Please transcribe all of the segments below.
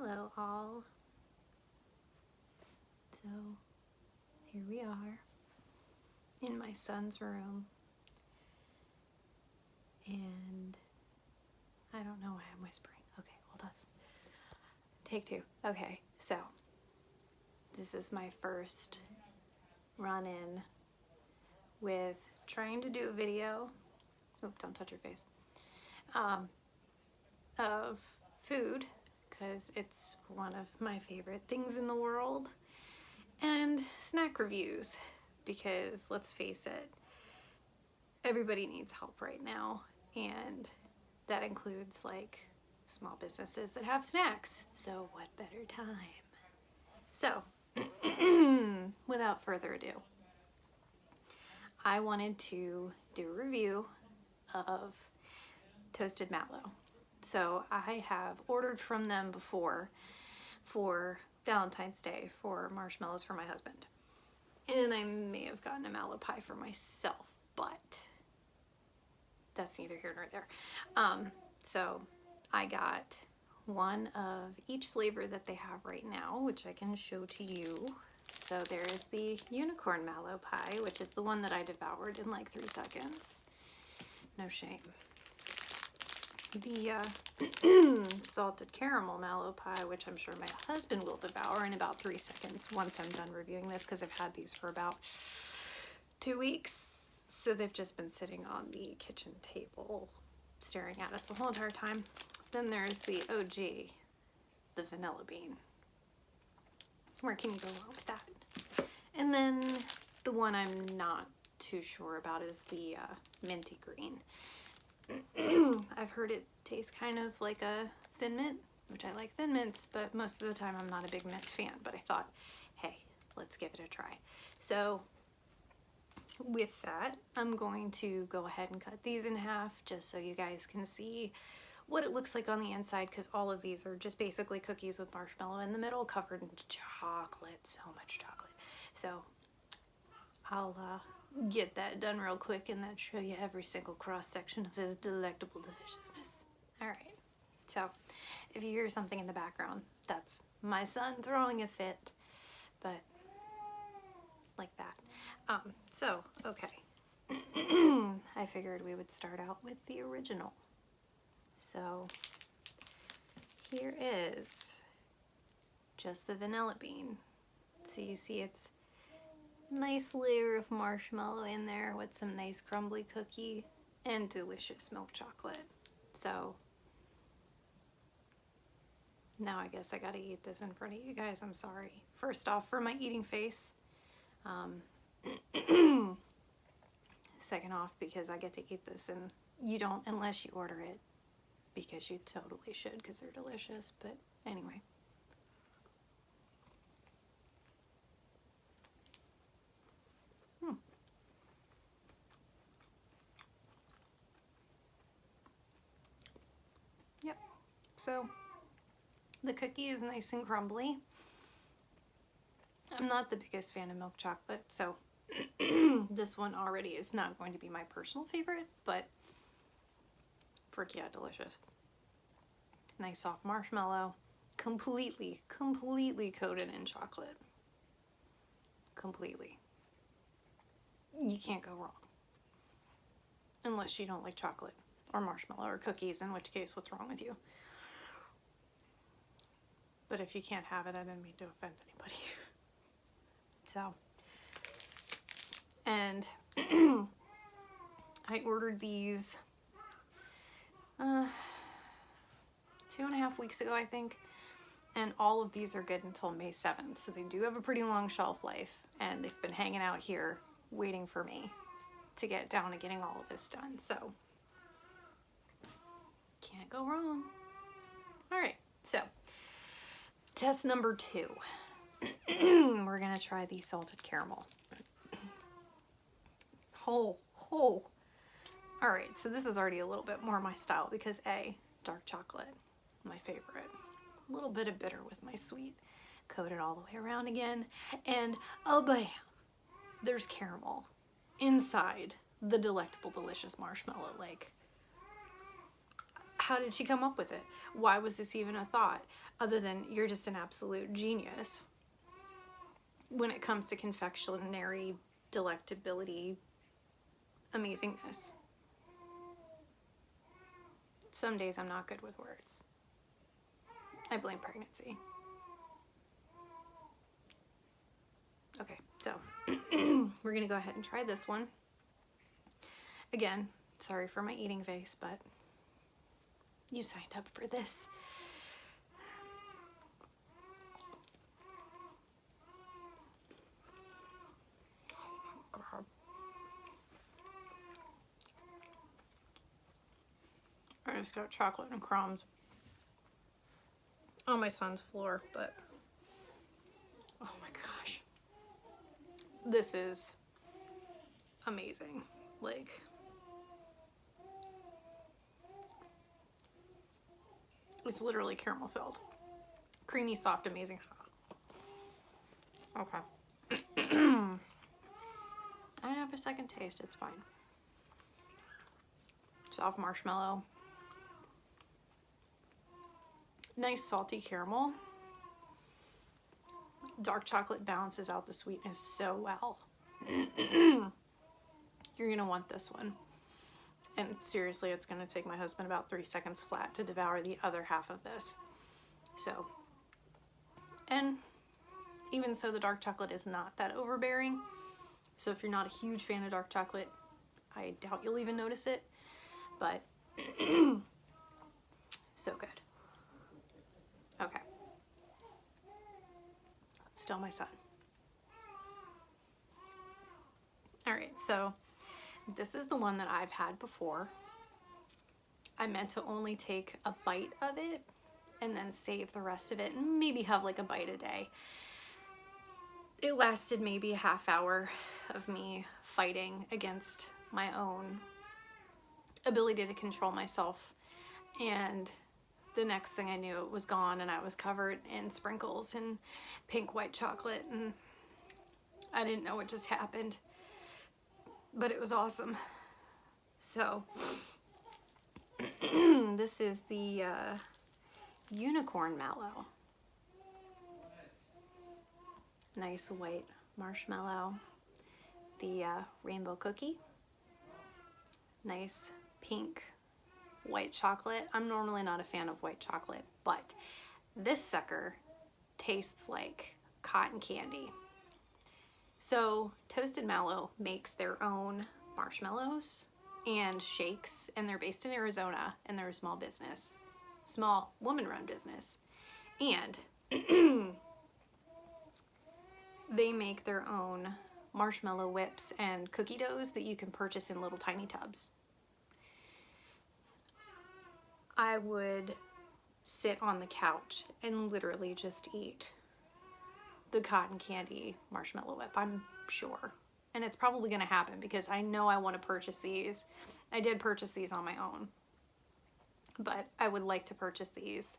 Hello all. So here we are in my son's room, and I don't know why I'm whispering. Okay, hold on. Take two. Okay, so this is my first run-in with trying to do a video. Oh, don't touch your face. Of food, because it's one of my favorite things in the world, and snack reviews, because let's face it, everybody needs help right now, and that includes like small businesses that have snacks. So what better time? So without further ado, I wanted to do a review of Toasted Mallow. So I have ordered from them before for Valentine's Day for marshmallows for my husband. And I may have gotten a Mallowpie for myself, but that's neither here nor there. So I got one of each flavor that they have right now, which I can show to you. So there is the unicorn Mallowpie, which is the one that I devoured in like 3 seconds. No shame. The salted caramel Mallowpie, which I'm sure my husband will devour in about 3 seconds once I'm done reviewing this, because I've had these for about 2 weeks. So they've just been sitting on the kitchen table staring at us the whole entire time. Then there's the OG, the vanilla bean. Where can you go wrong with that? And then the one I'm not too sure about is the minty green. I've heard it tastes kind of like a Thin Mint, which I like Thin Mints, but most of the time I'm not a big mint fan, but I thought, hey, let's give it a try. So with that, I'm going to go ahead and cut these in half just so you guys can see what it looks like on the inside, because all of these are just basically cookies with marshmallow in the middle covered in chocolate, so much chocolate. So I'll get that done real quick and then show you every single cross section of this delectable deliciousness. All right, so if you hear something in the background, that's my son throwing a fit, but like that. So okay, I figured we would start out with the original. So here is just the vanilla bean. So you see it's nice layer of marshmallow in there with some nice crumbly cookie and delicious milk chocolate. So now I guess I gotta eat this in front of you guys. I'm sorry. First off, for my eating face. Second off, because I get to eat this and you don't unless you order it, because you totally should, because they're delicious. But anyway. Yep. So the cookie is nice and crumbly. I'm not the biggest fan of milk chocolate, so this one already is not going to be my personal favorite, but frick yeah, delicious. Nice soft marshmallow, completely coated in chocolate. Completely. You can't go wrong. Unless you don't like chocolate or marshmallow or cookies, in which case, what's wrong with you? But if you can't have it, I didn't mean to offend anybody. So, and I ordered these 2.5 weeks ago, I think, and all of these are good until May 7th, so they do have a pretty long shelf life, and they've been hanging out here waiting for me to get down to getting all of this done, so can't go wrong. All right, so test number 2. We're gonna try the salted caramel. All right, so this is already a little bit more my style, because A, dark chocolate, my favorite. A little bit of bitter with my sweet. Coated all the way around again, and oh bam, there's caramel inside the delectable delicious marshmallow. Like, how did she come up with it? Why was this even a thought? Other than you're just an absolute genius when it comes to confectionery, delectability, amazingness. Some days I'm not good with words. I blame pregnancy. Okay, so we're gonna go ahead and try this one. Again, sorry for my eating face, but you signed up for this. Oh God. I just got chocolate and crumbs on my son's floor, but oh my gosh. This is amazing. Like, it's literally caramel filled. Creamy, soft, amazing. Okay. I don't have a second taste, it's fine. Soft marshmallow. Nice salty caramel. Dark chocolate balances out the sweetness so well. You're gonna want this one. And seriously, it's gonna take my husband about 3 seconds flat to devour the other half of this. So, and even so, the dark chocolate is not that overbearing. So if you're not a huge fan of dark chocolate, I doubt you'll even notice it, but so good. Okay. Still my son. All right, so this is the one that I've had before. I meant to only take a bite of it and then save the rest of it and maybe have like a bite a day. It lasted maybe a half hour of me fighting against my own ability to control myself, and the next thing I knew, it was gone and I was covered in sprinkles and pink white chocolate, and I didn't know what just happened, but it was awesome. So this is the unicorn mallow. Nice white marshmallow. The rainbow cookie. Nice pink white chocolate. I'm normally not a fan of white chocolate, but this sucker tastes like cotton candy. So Toasted Mallow makes their own marshmallows and shakes, and they're based in Arizona, and they're a small business, small woman-run business, and they make their own marshmallow whips and cookie doughs that you can purchase in little tiny tubs. I would sit on the couch and literally just eat the cotton candy marshmallow whip, I'm sure. And it's probably gonna happen because I know I want to purchase these. I did purchase these on my own, but I would like to purchase these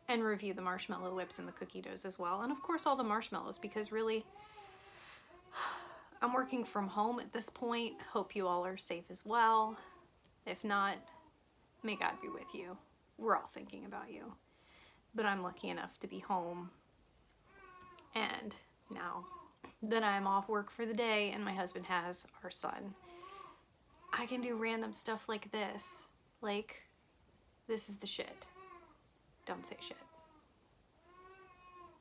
and review the marshmallow whips and the cookie doughs as well. And of course all the marshmallows, because really, I'm working from home at this point. Hope you all are safe as well. If not, may God be with you. We're all thinking about you. But I'm lucky enough to be home. And now that I'm off work for the day and my husband has our son, I can do random stuff like this. Like, this is the shit. Don't say shit.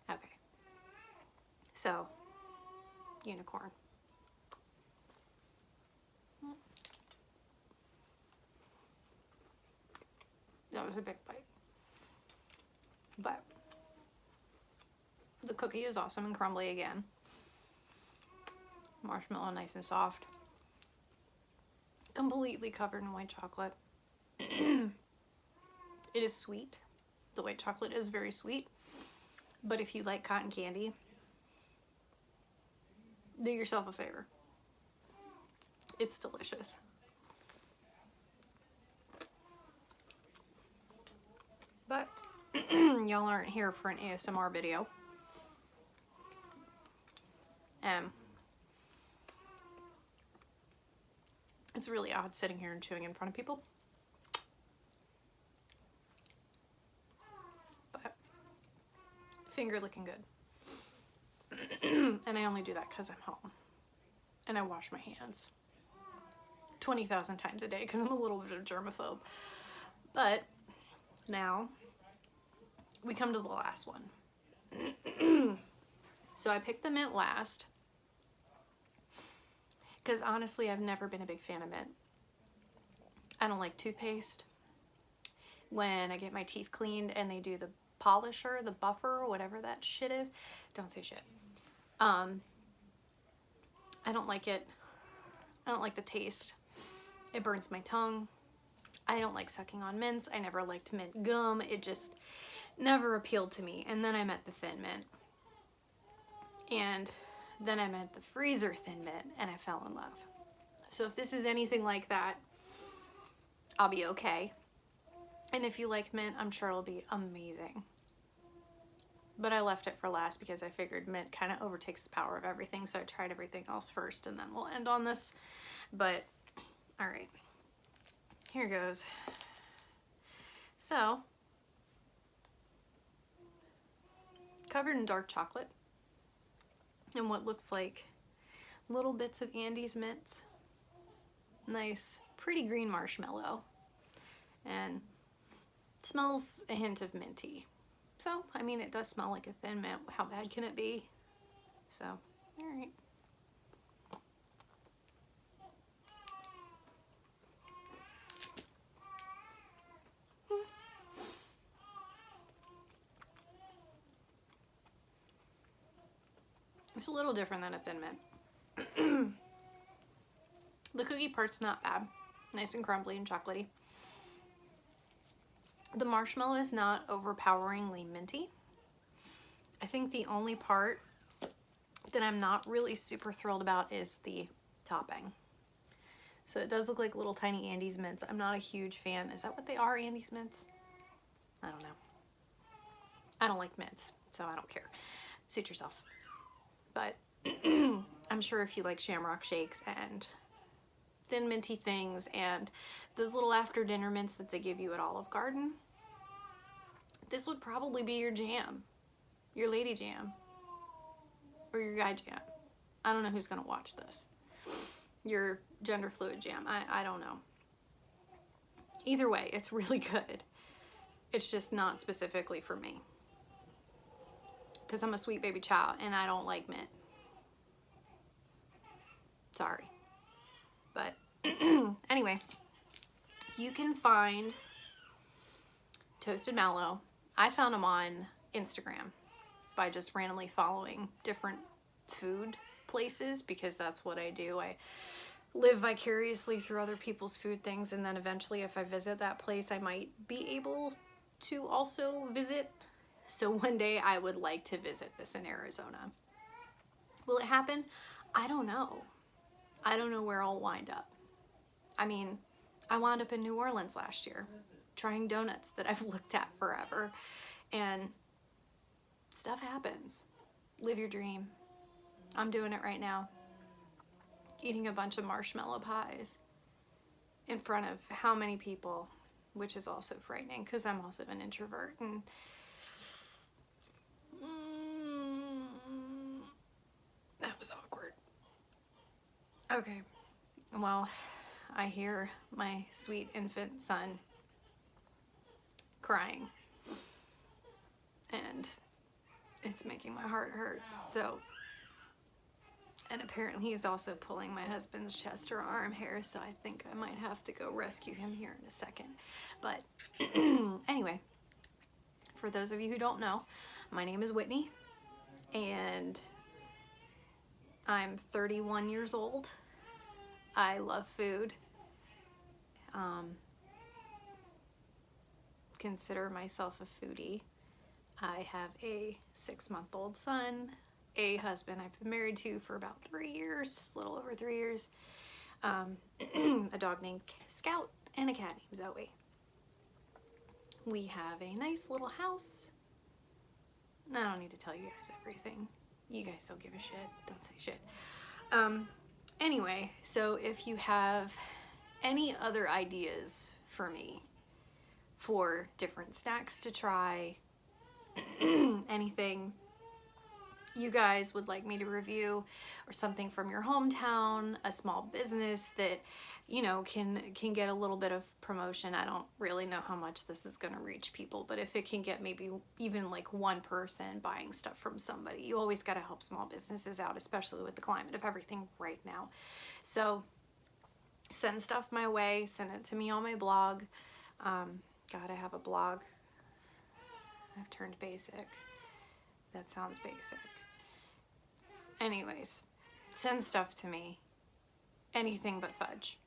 Okay. So, unicorn. That was a big bite. But the cookie is awesome and crumbly again. Marshmallow nice and soft. Completely covered in white chocolate. It is sweet. The white chocolate is very sweet. But if you like cotton candy, do yourself a favor. It's delicious. But y'all aren't here for an ASMR video. It's really odd sitting here and chewing in front of people. finger looking good. And I only do that because I'm home. And I wash my hands 20,000 times a day because I'm a little bit of a germaphobe. But now we come to the last one. So I picked the mint last because honestly, I've never been a big fan of mint. I don't like toothpaste. When I get my teeth cleaned and they do the polisher, the buffer, whatever that shit is, don't say shit. I don't like it. I don't like the taste. It burns my tongue. I don't like sucking on mints. I never liked mint gum. It just never appealed to me. And then I met the thin mint. And then I met the freezer thin mint and I fell in love. So if this is anything like that, I'll be okay. And if you like mint, I'm sure it'll be amazing. But I left it for last because I figured mint kind of overtakes the power of everything. So I tried everything else first and then we'll end on this. But, all right, here goes. So, covered in dark chocolate and what looks like little bits of Andes mints. Nice, pretty green marshmallow. And smells a hint of minty. So, I mean, it does smell like a thin mint. How bad can it be? So, all right. It's a little different than a thin mint. The cookie part's not bad. Nice and crumbly and chocolatey. The marshmallow is not overpoweringly minty. I think the only part that I'm not really super thrilled about is the topping. So it does look like little tiny Andes mints. I'm not a huge fan. Is that what they are, Andes mints? I don't know. I don't like mints, so I don't care. Suit yourself. But I'm sure if you like shamrock shakes and thin minty things and those little after dinner mints that they give you at Olive Garden, this would probably be your jam, your lady jam, or your guy jam. I don't know who's gonna watch this. Your gender fluid jam, I don't know. Either way, it's really good. It's just not specifically for me. Because I'm a sweet baby child and I don't like mint. Sorry. But anyway, you can find Toasted Mallow. I found them on Instagram by just randomly following different food places because that's what I do. I live vicariously through other people's food things, and then eventually if I visit that place, I might be able to also visit. So one day I would like to visit this in Arizona. Will it happen? I don't know. I don't know where I'll wind up. I mean, I wound up in New Orleans last year trying donuts that I've looked at forever, and stuff happens. Live your dream. I'm doing it right now. Eating a bunch of marshmallow pies in front of how many people, which is also frightening because I'm also an introvert, and that was awkward. Okay, well, I hear my sweet infant son crying, and it's making my heart hurt. So, and apparently he's also pulling my husband's chest or arm hair, so I think I might have to go rescue him here in a second. But anyway, for those of you who don't know, my name is Whitney, and I'm 31 years old. I love food. Consider myself a foodie. I have a 6-month-old son, a husband I've been married to for about 3 years, a little over 3 years, a dog named Scout, and a cat named Zoe. We have a nice little house. I don't need to tell you guys everything. You guys don't give a shit. Don't say shit. Anyway, so if you have any other ideas for me for different snacks to try, anything you guys would like me to review, or something from your hometown, a small business that, you know, can get a little bit of promotion. I don't really know how much this is going to reach people, but if it can get maybe even like one person buying stuff from somebody, you always got to help small businesses out, especially with the climate of everything right now. So send stuff my way, send it to me on my blog. God, I have a blog. I've turned basic. That sounds basic. Anyways, send stuff to me. Anything but fudge.